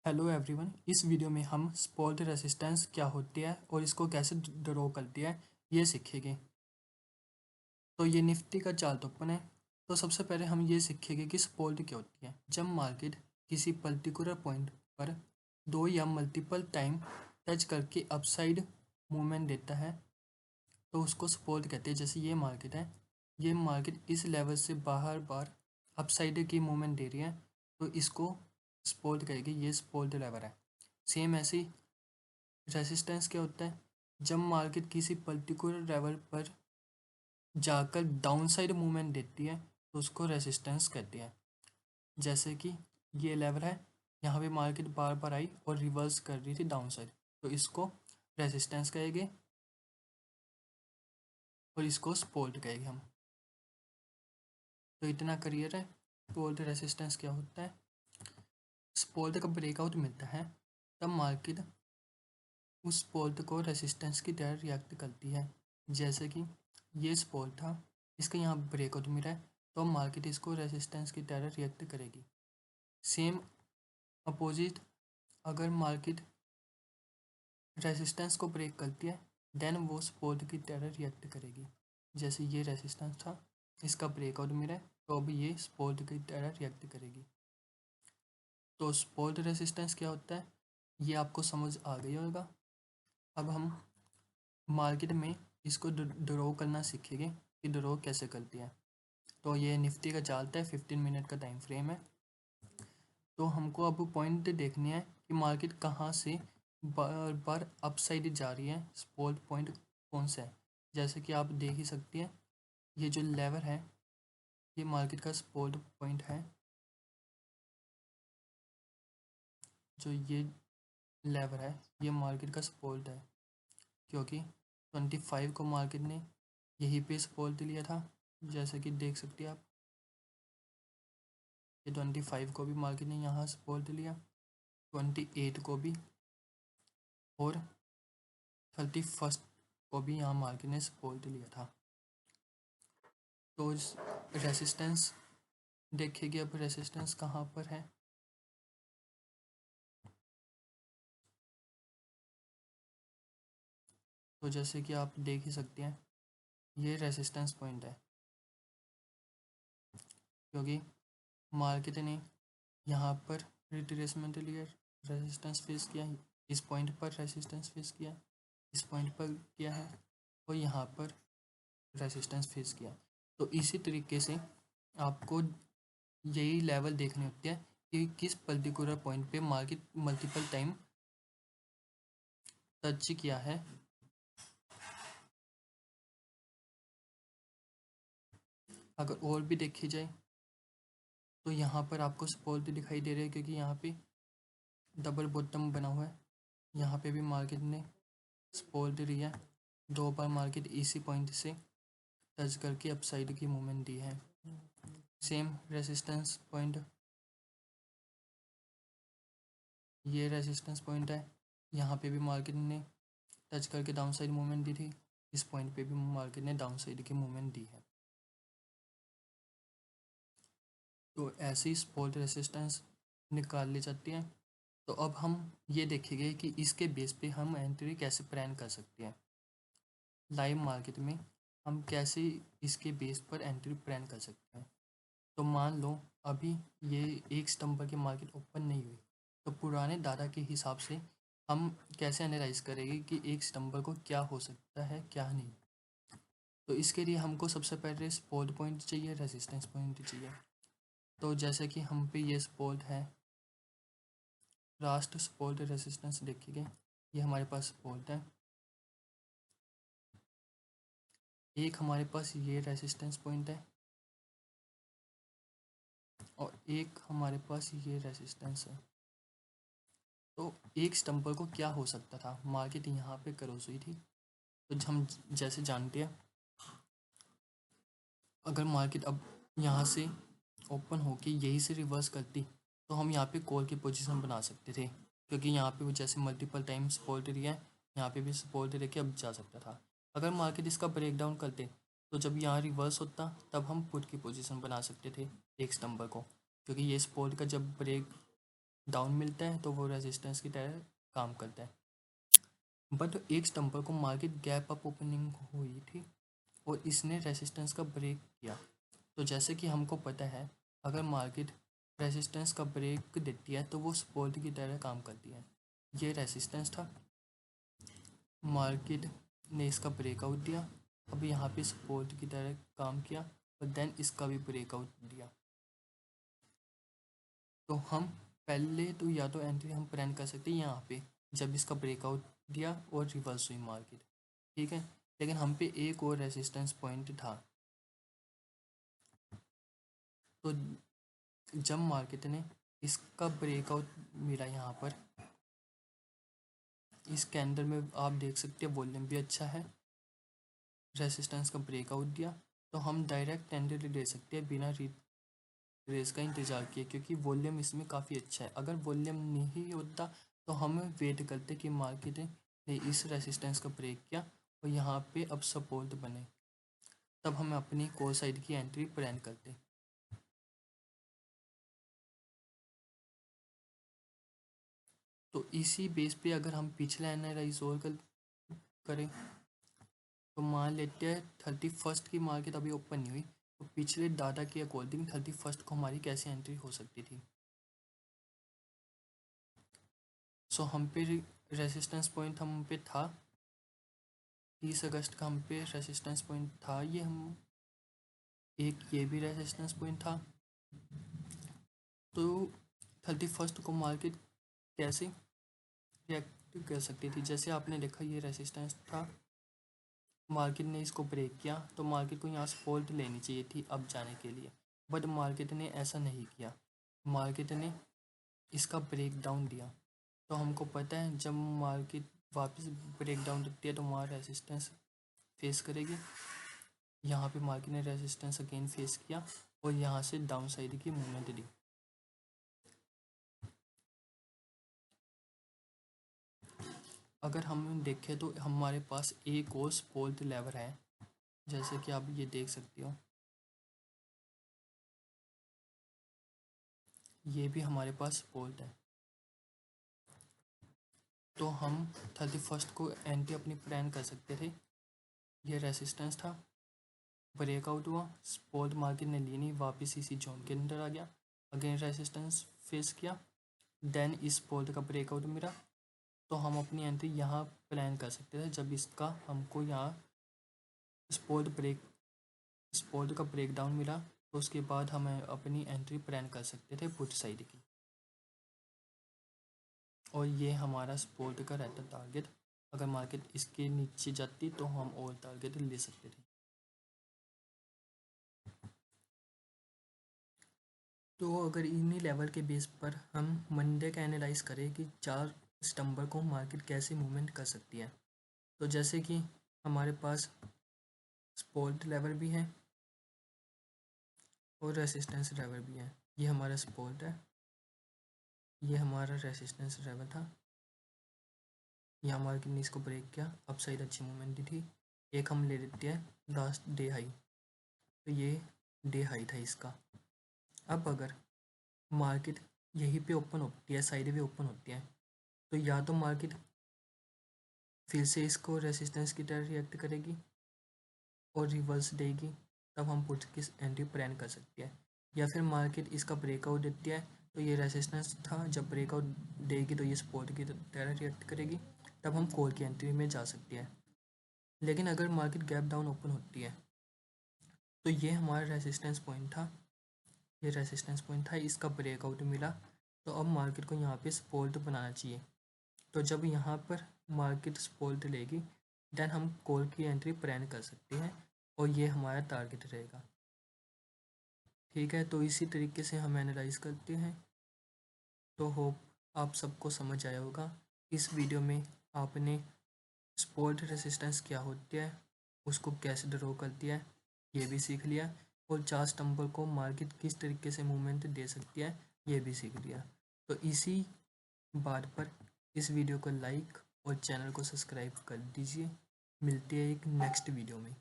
Hello everyone. इस video में हम सपोर्ट रेसिस्टेंस क्या होती है और इसको कैसे ड्रॉ करती है ये सीखेंगे। तो ये निफ्टी का चार्ट ओपन है। तो सबसे पहले हम ये सीखेंगे कि सपोर्ट क्या होती है। जब मार्केट किसी पर्टिकुलर पॉइंट पर दो या मल्टीपल टाइम टच करके अपसाइड मूवमेंट देता है तो उसको सपोर्ट कहते हैं। जैसे ये मार्केट इस लेवल से बाहर बार अपसाइड की मूवमेंट दे रही है तो इसको सपोर्ट करेगी। ये सपोर्ट लेवल है। सेम ऐसे ही रेसिस्टेंस क्या होता है। जब मार्केट किसी पर्टिकुलर लेवल पर जाकर डाउनसाइड मूवमेंट देती है तो उसको रेसिस्टेंस कहते हैं। जैसे कि ये लेवल है, यहाँ पे मार्केट बार बार आई और रिवर्स कर रही थी डाउनसाइड तो इसको रेसिस्टेंस कहेंगे और इसको सपोर्ट कहेंगे हम। तो इतना क्लियर है सपोर्ट रेसिस्टेंस क्या होता है। सपोर्ट का ब्रेकआउट मिलता है तब मार्केट उस सपोर्ट को रेसिस्टेंस की तरह रिएक्ट करती है। जैसे कि ये सपोर्ट था, इसका यहाँ ब्रेकआउट मिला है तो मार्केट इसको रेसिस्टेंस की तरह रिएक्ट करेगी। सेम अपोजिट, अगर मार्केट रेसिस्टेंस को ब्रेक करती है देन वो सपोर्ट की तरह रिएक्ट करेगी। जैसे ये रेसिस्टेंस था, इसका ब्रेकआउट मिला है तो अभी ये सपोर्ट की तरह रिएक्ट करेगी। तो सपोर्ट रेसिस्टेंस क्या होता है ये आपको समझ आ गई होगा। अब हम मार्केट में इसको ड्रॉ करना सीखेंगे कि ड्रॉ कैसे करती है। तो ये निफ्टी का चार्ट है, 15 मिनट का टाइम फ्रेम है। तो हमको अब पॉइंट देखने हैं कि मार्केट कहाँ से बार बार अपसाइड जा रही है, सपोर्ट पॉइंट कौन सा है। जैसे कि आप देख ही सकते हैं ये जो लेवल है ये मार्केट का सपोर्ट पॉइंट है। जो ये लेवल है ये मार्केट का सपोर्ट है क्योंकि 25 को मार्केट ने यहीं पे सपोर्ट लिया था। जैसे कि देख सकते हैं आप, ये 25 को भी मार्केट ने यहाँ सपोर्ट लिया, 28 को भी और 31 को भी यहाँ मार्केट ने सपोर्ट लिया था। तो रेसिस्टेंस देखेंगे अब रेसिस्टेंस कहाँ पर है। तो जैसे कि आप देख ही सकते हैं ये रेसिस्टेंस पॉइंट है क्योंकि मार्केट ने यहाँ पर रिट्रेसमेंट लिया, रेसिस्टेंस फेस किया, इस पॉइंट पर रेसिस्टेंस फेस किया, इस पॉइंट पर किया है और यहाँ पर रेसिस्टेंस फेस किया। तो इसी तरीके से आपको यही लेवल देखने होते हैं कि किस पर्टिकुलर पॉइंट पे मार्केट मल्टीपल टाइम टच किया है। अगर और भी देखी जाए तो यहाँ पर आपको सपोर्ट दिखाई दे रहा है क्योंकि यहाँ पे डबल बॉटम बना हुआ है। यहाँ पे भी मार्केट ने सपोर्ट लिया, दो बार मार्केट इसी पॉइंट से टच करके अपसाइड की मूवमेंट दी है। सेम रेसिस्टेंस पॉइंट, ये रेसिस्टेंस पॉइंट है, यहाँ पे भी मार्केट ने टच करके डाउन साइड मूवमेंट दी थी, इस पॉइंट पे भी मार्केट ने डाउन साइड की मूवमेंट दी है। तो ऐसी सपोर्ट रेसिस्टेंस निकाल ली जाती है। तो अब हम ये देखेंगे कि इसके बेस पे हम एंट्री कैसे प्लान कर सकते हैं। लाइव मार्केट में हम कैसे इसके बेस पर एंट्री प्लान कर सकते हैं। तो मान लो अभी ये एक सितंबर की मार्केट ओपन नहीं हुई तो पुराने डाटा के हिसाब से हम कैसे एनालाइज करेंगे कि 1 सितंबर को क्या हो सकता है क्या नहीं। तो इसके लिए हमको सबसे पहले सपोर्ट पॉइंट चाहिए, रेजिस्टेंस पॉइंट चाहिए। तो जैसे कि हम पे ये सपोर्ट है, लास्ट सपोर्ट रेजिस्टेंस देखिए, ये हमारे पास सपोर्ट है। एक हमारे पास ये रेजिस्टेंस पॉइंट है और एक हमारे पास ये रेजिस्टेंस है। तो 1 सितंबर को क्या हो सकता था, मार्केट यहाँ पे क्लोज हुई थी तो हम जैसे जानते हैं अगर मार्केट अब यहाँ से ओपन होके यहीं से रिवर्स करती तो हम यहाँ पे कॉल की पोजीशन बना सकते थे क्योंकि यहाँ पे वो जैसे मल्टीपल टाइम सपोर्ट एरिया है, यहाँ पे भी सपोर्ट एरिया के अब जा सकता था। अगर मार्केट इसका ब्रेक डाउन करते तो जब यहाँ रिवर्स होता तब हम पुट की पोजीशन बना सकते थे 1 सितंबर को, क्योंकि ये सपोर्ट का जब ब्रेक डाउन मिलता है तो वो रेजिस्टेंस की तरह काम करता है। बट एक स्टम्पर को मार्केट गैप अप ओपनिंग हुई थी और इसने रेजिस्टेंस का ब्रेक किया। तो जैसे कि हमको पता है अगर मार्केट रेजिस्टेंस का ब्रेक देती है तो वो सपोर्ट की तरह काम करती है। ये रेजिस्टेंस था, मार्केट ने इसका ब्रेकआउट दिया, अब यहाँ पे सपोर्ट की तरह काम किया और देन इसका भी ब्रेकआउट दिया। तो हम पहले तो या तो एंट्री हम प्लान कर सकते हैं यहाँ पे जब इसका ब्रेकआउट दिया और रिवर्स हुई मार्केट, ठीक है। लेकिन हम पे एक और रेजिस्टेंस पॉइंट था, तो जब मार्केट ने इसका ब्रेकआउट मिला यहाँ पर, इस कैंडल में आप देख सकते हैं वॉल्यूम भी अच्छा है, रेजिस्टेंस का ब्रेकआउट दिया, तो हम डायरेक्ट एंट्री ले सकते हैं बिना रेस का इंतज़ार किए, क्योंकि वॉल्यूम इसमें काफ़ी अच्छा है। अगर वॉल्यूम नहीं होता तो हम वेट करते कि मार्केट ने इस रेजिस्टेंस का ब्रेक किया और यहाँ पे अब सपोर्ट बने, तब हम अपनी कॉल साइड की एंट्री प्लान करते। तो इसी बेस पे अगर हम पिछला एनालाइज और करें तो मान लेते हैं 31 की मार्केट अभी ओपन नहीं हुई, तो पिछले डाटा के अकॉर्डिंग 31 को हमारी कैसे एंट्री हो सकती थी। सो हम पे रेजिस्टेंस पॉइंट हम पे था 30 अगस्त का, हम पे रेजिस्टेंस पॉइंट था ये, हम एक ये भी रेजिस्टेंस पॉइंट था। तो 31 को मार्केट कैसे रिएक्ट कर सकती थी, जैसे आपने देखा ये रेजिस्टेंस था, मार्केट ने इसको ब्रेक किया तो मार्केट को यहाँ सपोर्ट लेनी चाहिए थी अब जाने के लिए, बट मार्केट ने ऐसा नहीं किया, मार्केट ने इसका ब्रेक डाउन दिया। तो हमको पता है जब मार्केट वापस ब्रेक डाउन देती है तो वहाँ रेजिस्टेंस फेस करेगी, यहाँ पे मार्केट ने रेजिस्टेंस अगेन फेस किया और यहाँ से डाउन साइड की मूवमेंट दी। अगर हम देखें तो हमारे पास एक और सपोर्ट लेवल है, जैसे कि आप ये देख सकते हो, ये भी हमारे पास सपोर्ट है। तो हम 31 को एंट्री अपनी प्लान कर सकते थे। ये रेजिस्टेंस था, ब्रेकआउट हुआ, सपोर्ट मार्केट ने ली नहीं, वापस इसी जोन के अंदर आ गया, अगेन रेजिस्टेंस फेस किया, देन इस सपोर्ट का ब्रेकआउट मिला, तो हम अपनी एंट्री यहाँ प्लान कर सकते थे जब इसका हमको यहाँ सपोर्ट का ब्रेकडाउन मिला, तो उसके बाद हम अपनी एंट्री प्लान कर सकते थे पुट साइड की, और ये हमारा सपोर्ट का रहता टारगेट। अगर मार्केट इसके नीचे जाती तो हम और टारगेट ले सकते थे। तो अगर इन्हीं लेवल के बेस पर हम मंडे का एनालाइज करें कि 4 सितंबर को मार्केट कैसे मूवमेंट कर सकती है, तो जैसे कि हमारे पास सपोर्ट लेवल भी है और रेसिस्टेंस लेवल भी है। ये हमारा सपोर्ट है, ये हमारा रेसिस्टेंस लेवल था, यहाँ मार्केट ने इसको ब्रेक किया, अप साइड अच्छी मूवमेंट दी थी। एक हम ले लेते हैं लास्ट डे हाई, तो ये डे हाई था इसका। अब अगर मार्केट यहीं पे ओपन होती है, साइड भी ओपन होती है, तो या तो मार्केट फिर से इसको रेसिस्टेंस की तरह रिएक्ट करेगी और रिवर्स देगी, तब हम पुट की एंट्री प्लान कर सकते हैं। या फिर मार्केट इसका ब्रेकआउट देती है, तो ये रेसिस्टेंस था, जब ब्रेकआउट देगी तो ये सपोर्ट की तरह रिएक्ट करेगी, तब हम कॉल की एंट्री में जा सकते हैं। लेकिन अगर मार्केट गैप डाउन ओपन होती है तो ये हमारा रेसिस्टेंस पॉइंट था, ये रेसिस्टेंस पॉइंट था, इसका ब्रेकआउट मिला, तो अब मार्केट को यहाँ पे सपोर्ट बनाना चाहिए। तो जब यहाँ पर मार्केट सपोर्ट लेगी देन हम कॉल की एंट्री प्लान कर सकते हैं और ये हमारा टारगेट रहेगा। ठीक है, तो इसी तरीके से हम एनालाइज करते हैं। तो होप आप सबको समझ आया होगा। इस वीडियो में आपने सपोर्ट रेसिस्टेंस क्या होती है, उसको कैसे ड्रॉ करती है, ये भी सीख लिया, और 4 सितंबर को मार्केट किस तरीके से मूवमेंट दे सकती है ये भी सीख लिया। तो इसी बात पर इस वीडियो को लाइक और चैनल को सब्सक्राइब कर दीजिए। मिलते हैं एक नेक्स्ट वीडियो में।